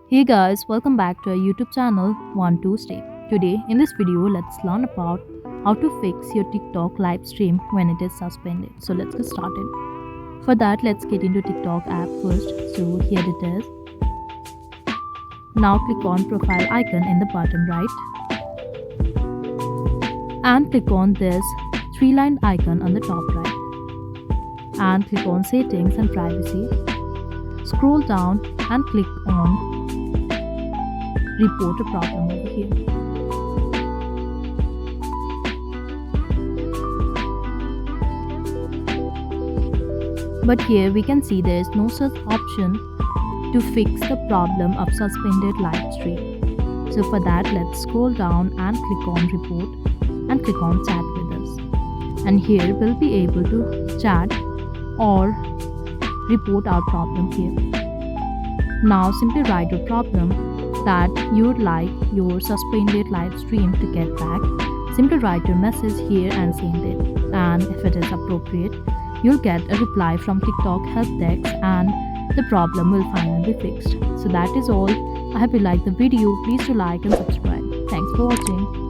Hey guys, welcome back to our YouTube channel 1 2 Step. Today in this video, let's learn about how to fix your TikTok live stream when it is suspended. So let's get started. For that, let's get into TikTok app first. So here it is. Now click on profile icon in the bottom right and click on this three-line icon on the top right and click on settings and privacy. Scroll down and click on report a problem over here. But here we can see there is no such option to fix the problem of suspended live stream. So for that, let's scroll down and click on report and click on chat with us. And here we'll be able to chat or report our problem here. Now simply write your problem that you would like your suspended live stream to get back. Simply write your message here and send it. And if it is appropriate, you'll get a reply from TikTok help desk and the problem will finally be fixed. So that is all. I hope you liked the video. Please do like and subscribe. Thanks for watching.